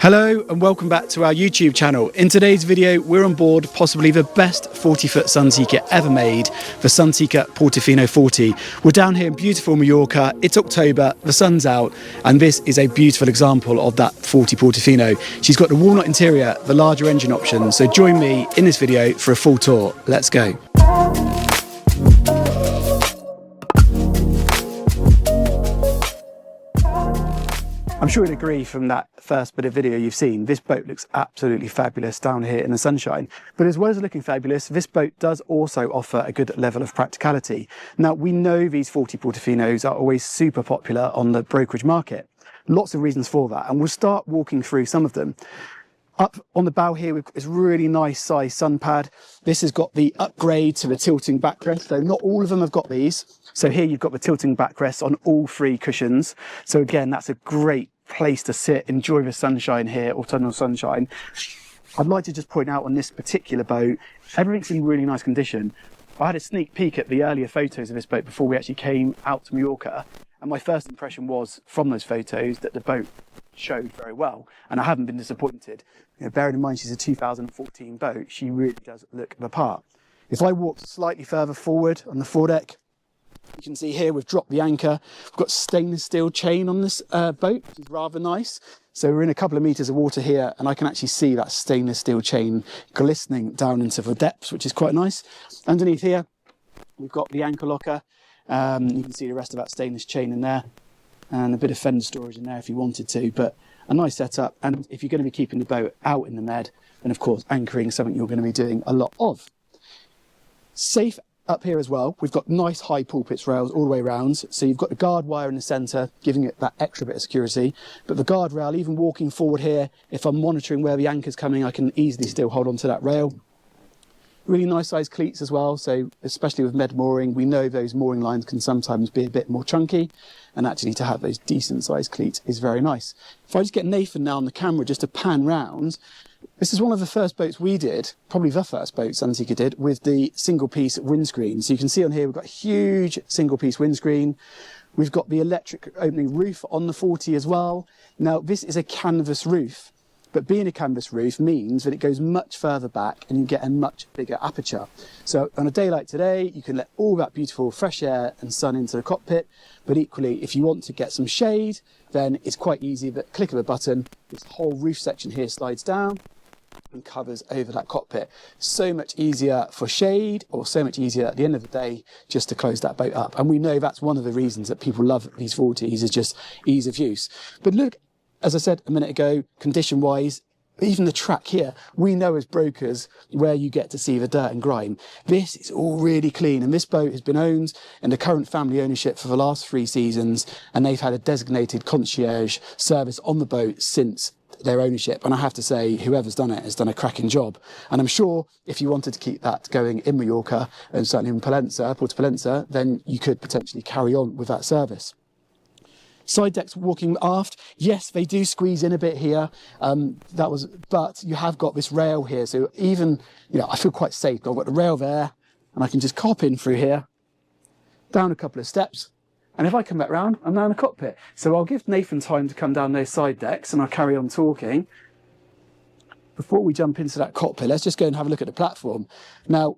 Hello and welcome back to our YouTube channel. In today's video, we're on board possibly the best 40-foot Sunseeker ever made, the Sunseeker Portofino 40. We're down here in beautiful Mallorca. It's October, the sun's out, and this is a beautiful example of that 40 Portofino. She's got the walnut interior, the larger engine option. So join me in this video for a full tour. Let's go. I'm sure you'd agree from that first bit of video you've seen, this boat looks absolutely fabulous down here in the sunshine. But as well as looking fabulous, this boat does also offer a good level of practicality. Now, we know these 40 Portofinos are always super popular on the brokerage market. Lots of reasons for that, and we'll start walking through some of them. Up on the bow here, we've got this really nice size sun pad. This has got the upgrade to the tilting backrest, though not all of them have got these. So here you've got the tilting backrest on all three cushions. So again, that's a great place to sit, enjoy the sunshine here, autumnal sunshine. I'd like to just point out on this particular boat, everything's in really nice condition. I had a sneak peek at the earlier photos of this boat before we actually came out to Mallorca, and my first impression was from those photos that the boat showed very well, and I haven't been disappointed. You know, bearing in mind she's a 2014 boat, she really does look the part. If I walk slightly further forward on the foredeck, you can see here we've dropped the anchor. We've got stainless steel chain on this boat, which is rather nice. So we're in a couple of meters of water here, and I can actually see that stainless steel chain glistening down into the depths, which is quite nice. Underneath here, we've got the anchor locker. You can see the rest of that stainless chain in there, and a bit of fender storage in there if you wanted to, but a nice setup. And if you're going to be keeping the boat out in the Med, then of course anchoring is something you're going to be doing a lot of. Safe up here as well, we've got nice high pulpits rails all the way around. So you've got the guard wire in the centre, giving it that extra bit of security. But the guard rail, even walking forward here, if I'm monitoring where the anchor's coming, I can easily still hold on to that rail. Really nice sized cleats as well. So especially with Med mooring, we know those mooring lines can sometimes be a bit more chunky, and actually to have those decent sized cleats is very nice. If I just get Nathan now on the camera just to pan round, this is one of the first boats we did, probably the first boat Sunseeker did, with the single piece windscreen. So you can see on here we've got a huge single piece windscreen. We've got the electric opening roof on the 40 as well. Now this is a canvas roof, but being a canvas roof means that it goes much further back and you get a much bigger aperture. So on a day like today, you can let all that beautiful fresh air and sun into the cockpit, but equally if you want to get some shade, then it's quite easy. That click of a button, this whole roof section here slides down and covers over that cockpit. So much easier for shade, or so much easier at the end of the day just to close that boat up. And we know that's one of the reasons that people love these 40s, is just ease of use. But look, as I said a minute ago, condition wise, even the track here, we know as brokers where you get to see the dirt and grime. This is all really clean, and this boat has been owned in the current family ownership for the last 3 seasons, and they've had a designated concierge service on the boat since their ownership. And I have to say, whoever's done it has done a cracking job. And I'm sure if you wanted to keep that going in Mallorca, and certainly in Palencia, Porto Palencia, then you could potentially carry on with that service. Side decks walking aft, yes, they do squeeze in a bit here. But you have got this rail here, so even, you know, I feel quite safe. I've got the rail there, and I can just cop in through here, down a couple of steps, and if I come back round, I'm now in the cockpit. So I'll give Nathan time to come down those side decks, and I'll carry on talking. Before we jump into that cockpit, let's just go and have a look at the platform. Now,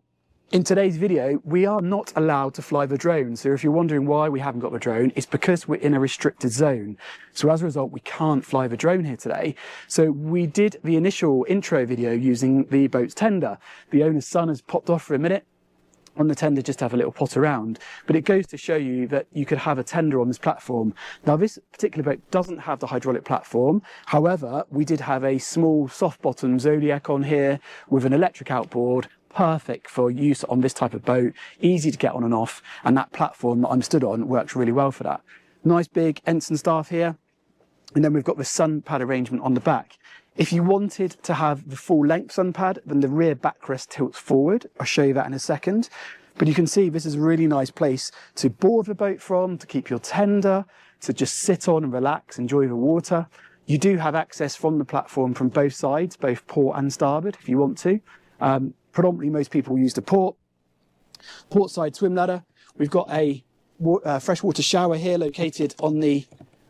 in today's video, we are not allowed to fly the drone. So if you're wondering why we haven't got the drone, it's because we're in a restricted zone. So as a result, we can't fly the drone here today. So we did the initial intro video using the boat's tender. The owner's son has popped off for a minute on the tender just to have a little pot around. But it goes to show you that you could have a tender on this platform. Now, this particular boat doesn't have the hydraulic platform. However, we did have a small soft bottom Zodiac on here with an electric outboard, perfect for use on this type of boat, easy to get on and off, and that platform that I'm stood on works really well for that. Nice big ensign staff here, and then we've got the sun pad arrangement on the back. If you wanted to have the full length sun pad, then the rear backrest tilts forward. I'll show you that in a second. But you can see this is a really nice place to board the boat from, to keep your tender, to just sit on and relax, enjoy the water. You do have access from the platform from both sides, both port and starboard, if you want to. Predominantly, most people use the port side swim ladder. We've got a freshwater shower here located on the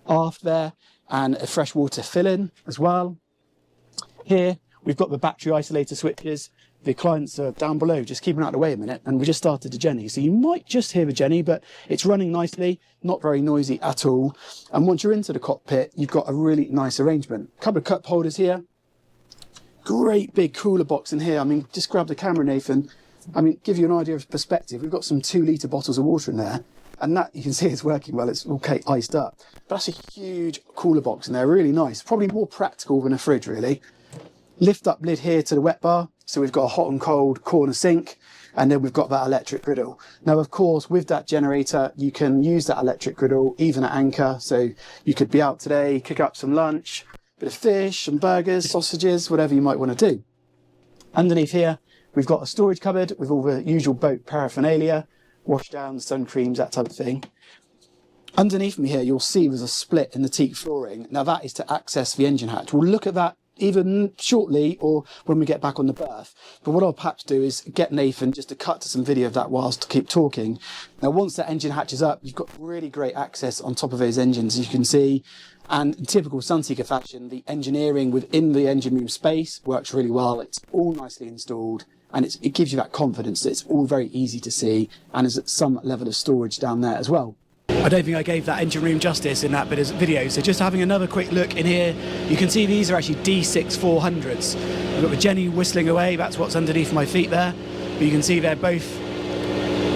aft there, and a freshwater fill-in as well. Here, we've got the battery isolator switches. The clients are down below, just keeping out of the way a minute, and we just started a Jenny. So you might just hear a Jenny, but it's running nicely, not very noisy at all. And once you're into the cockpit, you've got a really nice arrangement. A couple of cup holders here. Great big cooler box in here. I mean, just grab the camera, Nathan. I mean, give you an idea of perspective. We've got some 2-litre bottles of water in there, and that you can see it's working well. It's okay, iced up. But that's a huge cooler box in there, really nice. Probably more practical than a fridge, really. Lift up lid here to the wet bar. So we've got a hot and cold corner sink, and then we've got that electric griddle. Now, of course, with that generator, you can use that electric griddle even at anchor. So you could be out today, cook up some lunch, bit of fish, some burgers, sausages, whatever you might want to do. Underneath here, we've got a storage cupboard with all the usual boat paraphernalia, wash downs, sun creams, that type of thing. Underneath me here, you'll see there's a split in the teak flooring. Now that is to access the engine hatch. We'll look at that even shortly or when we get back on the berth. But what I'll perhaps do is get Nathan just to cut to some video of that whilst to keep talking. Now, once that engine hatch is up, you've got really great access on top of those engines, as you can see. And in typical Sunseeker fashion, the engineering within the engine room space works really well. It's all nicely installed, and it gives you that confidence that it's all very easy to see, and there's some level of storage down there as well. I don't think I gave that engine room justice in that bit of video, so just having another quick look in here, you can see these are actually D6 400s. We've got the Jenny whistling away, that's what's underneath my feet there, but you can see they're both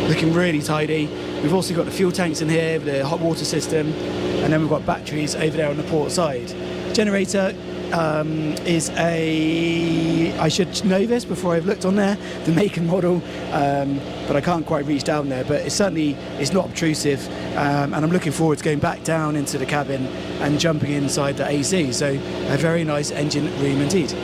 looking really tidy. We've also got the fuel tanks in here, the hot water system, and then we've got batteries over there on the port side. Generator is I should know this before I've looked on there, the make and model, but I can't quite reach down there, but it's not obtrusive, and I'm looking forward to going back down into the cabin and jumping inside the AC, so a very nice engine room indeed.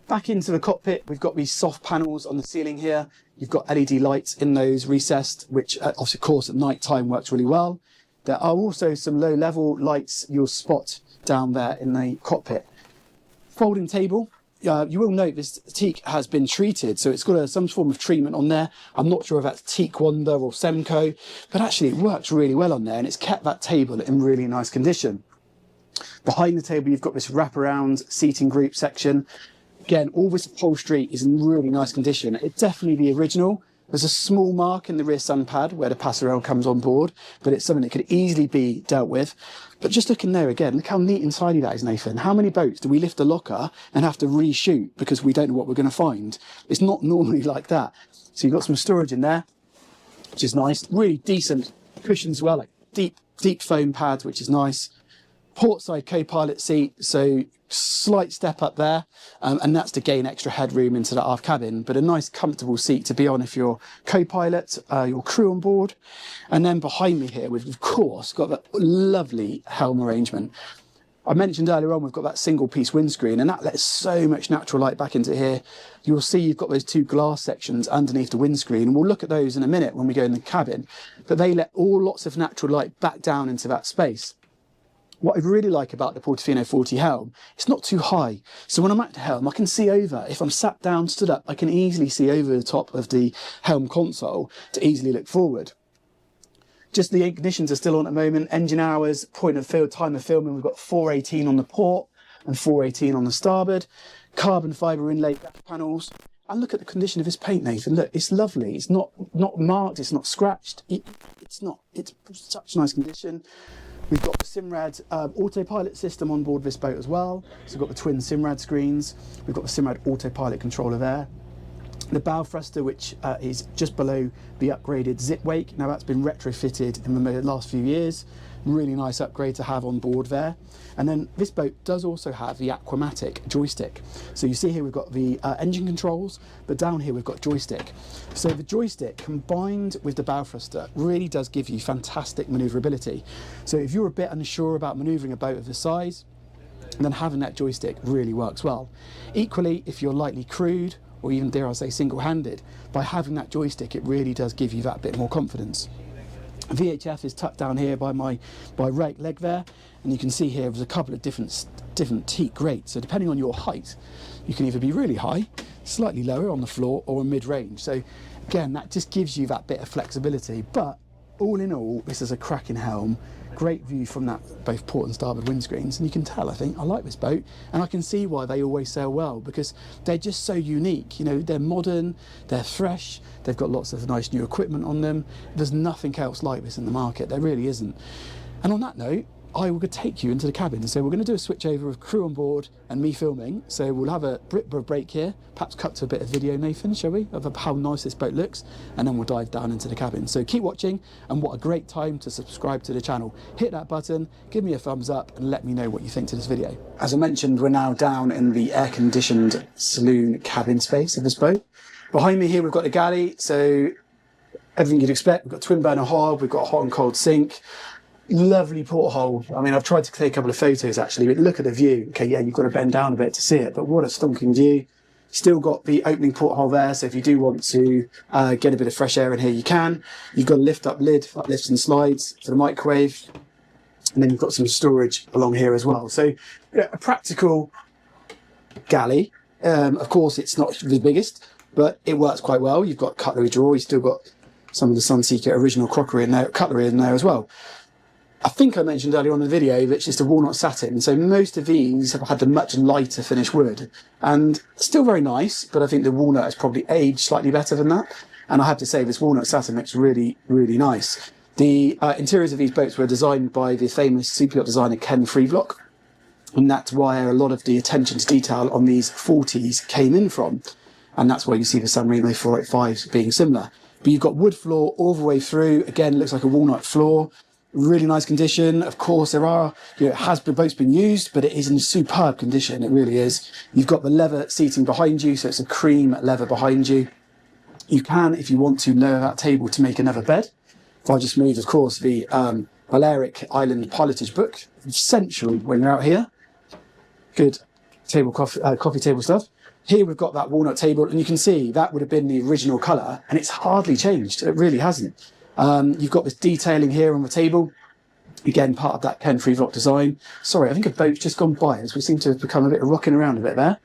Back into the cockpit, we've got these soft panels on the ceiling here. You've got LED lights in those recessed, which of course at night time works really well. There are also some low level lights you'll spot down there in the cockpit. Folding table. You will note this teak has been treated, so it's got some form of treatment on there. I'm not sure if that's teak wonder or Semco, but actually it works really well on there, and it's kept that table in really nice condition. Behind the table, you've got this wraparound seating group section. Again, all this upholstery is in really nice condition. It's definitely the original. There's a small mark in the rear sun pad where the passerelle comes on board, but it's something that could easily be dealt with. But just looking there again, look how neat and tidy that is, Nathan. How many boats do we lift a locker and have to reshoot because we don't know what we're going to find? It's not normally like that. So you've got some storage in there, which is nice. Really decent cushions as well, like deep foam pads, which is nice. Portside co-pilot seat, so slight step up there, and that's to gain extra headroom into the aft cabin, but a nice comfortable seat to be on if you're co-pilot, your crew on board. And then behind me here, we've of course got that lovely Helm arrangement. I mentioned earlier on we've got that single piece windscreen, and that lets so much natural light back into here. You'll see you've got those two glass sections underneath the windscreen, and we'll look at those in a minute when we go in the cabin, but they let lots of natural light back down into that space. What I really like about the Portofino 40 Helm, it's not too high. So when I'm at the helm, I can see over. If I'm sat down, stood up, I can easily see over the top of the helm console to easily look forward. Just the ignitions are still on at the moment. Engine hours, point of field, time of filming, we've got 418 on the port and 418 on the starboard. Carbon fibre inlay back panels. And look at the condition of this paint, Nathan. Look, it's lovely. It's not marked, it's not scratched. It's such nice condition. We've got the Simrad autopilot system on board this boat as well. So we've got the twin Simrad screens. We've got the Simrad autopilot controller there. The bow thruster, which is just below the upgraded zip wake. Now that's been retrofitted in the last few years. Really nice upgrade to have on board there. And then this boat does also have the Aquamatic joystick. So you see here we've got the engine controls, but down here we've got joystick. So the joystick combined with the bow thruster really does give you fantastic manoeuvrability. So if you're a bit unsure about manoeuvring a boat of this size, then having that joystick really works well. Equally, if you're lightly crewed, or even dare I say single-handed, by having that joystick it really does give you that bit more confidence. VHF is tucked down here by my right leg there, and you can see here there's a couple of different teak rates. So depending on your height, you can either be really high, slightly lower on the floor, or mid-range. So again, that just gives you that bit of flexibility. But all in all, this is a cracking helm. Great view from that both port and starboard windscreens, and you can tell, I think, I like this boat, and I can see why they always sail well, because they're just so unique. You know, they're modern, they're fresh, they've got lots of nice new equipment on them. There's nothing else like this in the market, there really isn't. And on that note, I will take you into the cabin. So we're going to do a switch over of crew on board and me filming. So we'll have a break here, perhaps cut to a bit of video, Nathan, shall we, of how nice this boat looks, and then we'll dive down into the cabin. So keep watching, and what a great time to subscribe to the channel. Hit that button, give me a thumbs up, and let me know what you think to this video. As I mentioned, we're now down in the air-conditioned saloon cabin space of this boat. Behind me here, we've got the galley, so everything you'd expect. We've got twin burner hob, we've got a hot and cold sink. Lovely porthole. I mean, I've tried to take a couple of photos actually, but look at the view. Okay, yeah, you've got to bend down a bit to see it, but what a stonking view. Still got the opening porthole there, so if you do want to get a bit of fresh air in here, you can. You've got a lift up lid, that lifts and slides for the microwave, and then you've got some storage along here as well. So yeah, a practical galley. Of course, it's not the biggest, but it works quite well. You've got cutlery drawer, you've still got some of the Sunseeker original crockery in there, cutlery in there as well. I think I mentioned earlier on in the video that it's just a walnut satin, so most of these have had a much lighter finish wood, and still very nice, but I think the walnut has probably aged slightly better than that, and I have to say this walnut satin looks really, really nice. The interiors of these boats were designed by the famous super yacht designer Ken Freevlock, and that's where a lot of the attention to detail on these 40s came in from, and that's why you see the San Remo 485s being similar. But you've got wood floor all the way through, again, looks like a walnut floor. Really nice condition. Of course, there are, you know, the boat's been used, but it is in superb condition. It really is. You've got the leather seating behind you, so it's a cream leather behind you. You can, if you want to, lower that table to make another bed. If I just move, of course, the Balearic Island pilotage book, essential when you're out here. Good table coffee table stuff. Here we've got that walnut table, and you can see that would have been the original colour, and it's hardly changed. It really hasn't. You've got this detailing here on the table, again part of that Ken Freevlock design. Sorry, I think a boat's just gone by us. We seem to have become a bit of rocking around a bit there.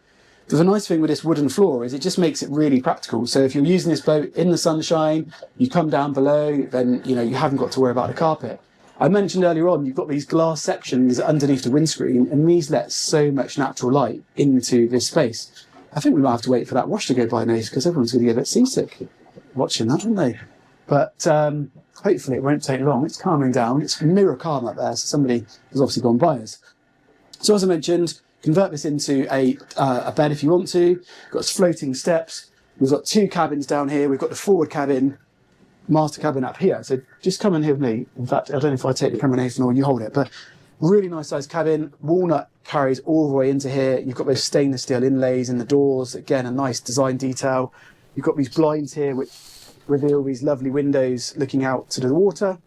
But the nice thing with this wooden floor is it just makes it really practical. So if you're using this boat in the sunshine, you come down below, then you know you haven't got to worry about the carpet. I mentioned earlier on, you've got these glass sections underneath the windscreen, and these let so much natural light into this space. I think we might have to wait for that wash to go by, Nate, because everyone's going to get a bit seasick watching that, aren't they? But hopefully it won't take long. It's calming down. It's mirror calm up there, so somebody has obviously gone by us. So as I mentioned, convert this into a bed if you want to. We've got floating steps. We've got two cabins down here. We've got the forward cabin, master cabin up here. So just come in here with me. In fact, I don't know if I take the camera, Nathan, or you hold it, but really nice sized cabin. Walnut carries all the way into here. You've got those stainless steel inlays in the doors. Again, a nice design detail. You've got these blinds here, which reveal these lovely windows looking out to the water.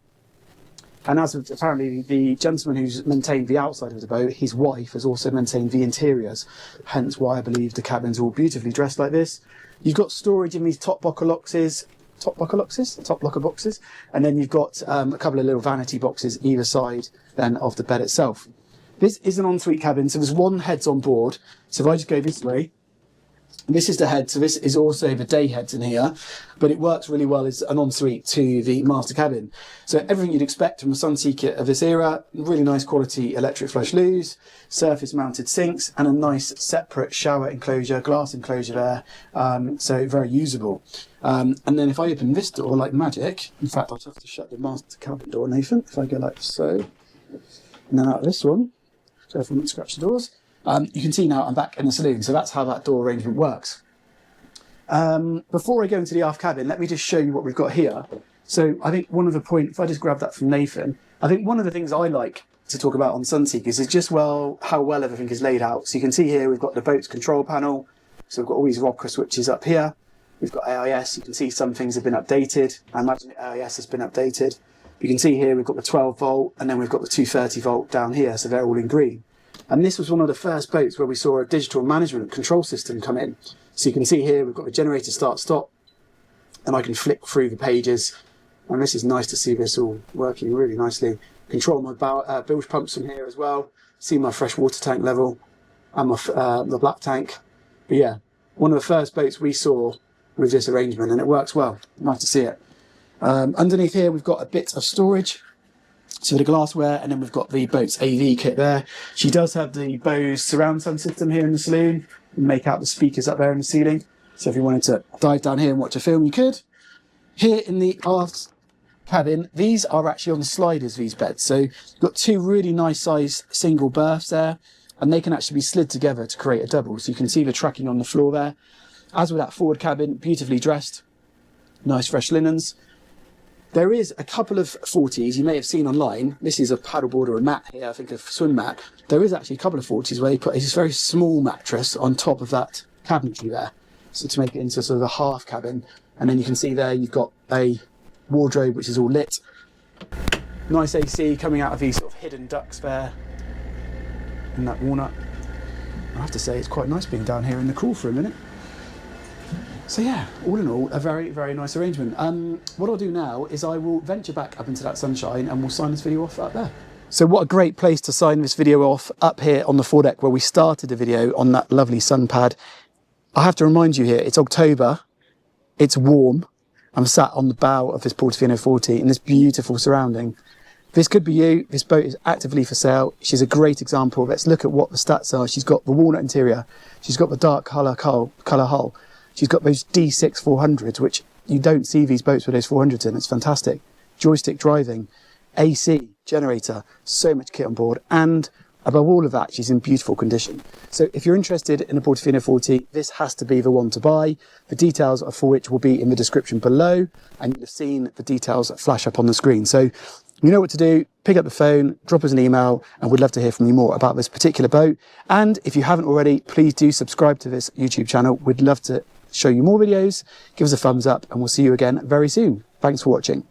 And as of, apparently the gentleman who's maintained the outside of the boat, his wife has also maintained the interiors, hence why I believe the cabin's all beautifully dressed like this. You've got storage in these top locker boxes, and then you've got a couple of little vanity boxes either side then of the bed itself. This is an ensuite cabin, so there's one heads on board. So if I just go this way, this is the head, so this is also the day heads in here, but it works really well as an ensuite to the master cabin. So everything you'd expect from a Sunseeker of this era, really nice quality electric flush loos, surface mounted sinks, and a nice separate shower enclosure, glass enclosure there, so very usable. And then if I open this door like magic, in fact I'll have to shut the master cabin door, Nathan, if I go like so, and then out of this one, so if I don't scratch the doors. You can see now I'm back in the saloon, so that's how that door arrangement works. Before I go into the aft cabin, let me just show you what we've got here. So I think one of the points, if I just grab that from Nathan, I think one of the things I like to talk about on Sunseekers is just how well everything is laid out. So you can see here we've got the boat's control panel, so we've got all these rocker switches up here. We've got AIS, you can see some things have been updated. I imagine the AIS has been updated. You can see here we've got the 12 volt and then we've got the 230 volt down here, so they're all in green. And this was one of the first boats where we saw a digital management control system come in. So you can see here we've got the generator start-stop, and I can flick through the pages. And this is nice to see this all working really nicely. Control my bilge pumps from here as well. See my fresh water tank level and my the black tank. But yeah, one of the first boats we saw with this arrangement, and it works well. Nice to see it. Underneath here we've got a bit of storage. So the glassware, and then we've got the boat's AV kit there. She does have the Bose surround sound system here in the saloon. You can make out the speakers up there in the ceiling. So if you wanted to dive down here and watch a film, you could. Here in the aft cabin, these are actually on sliders, these beds. So you've got two really nice sized single berths there, and they can actually be slid together to create a double. So you can see the tracking on the floor there. As with that forward cabin, beautifully dressed, nice fresh linens. There is a couple of 40s you may have seen online. This is a paddleboard or a mat here, I think a swim mat. There is actually a couple of 40s where they put this very small mattress on top of that cabinetry there. So to make it into sort of a half cabin. And then you can see there you've got a wardrobe which is all lit. Nice AC coming out of these sort of hidden ducts there in that walnut. I have to say it's quite nice being down here in the cool for a minute. So yeah, all in all, a very, very nice arrangement. What I'll do now is I will venture back up into that sunshine and we'll sign this video off up there. So what a great place to sign this video off, up here on the foredeck where we started the video on that lovely sun pad. I have to remind you here, it's October, it's warm. I'm sat on the bow of this Portofino 40 in this beautiful surrounding. This could be you. This boat is actively for sale. She's a great example. Let's look at what the stats are. She's got the walnut interior. She's got the dark colour hull. She's got those D6 400s, which you don't see these boats with those 400s in. It's fantastic. Joystick driving, AC, generator, so much kit on board. And above all of that, she's in beautiful condition. So if you're interested in a Portofino 40, this has to be the one to buy. The details for which will be in the description below. And you'll have seen the details flash up on the screen. So you know what to do. Pick up the phone, drop us an email, and we'd love to hear from you more about this particular boat. And if you haven't already, please do subscribe to this YouTube channel. We'd love to show you more videos. Give us a thumbs up, and we'll see you again very soon. Thanks for watching.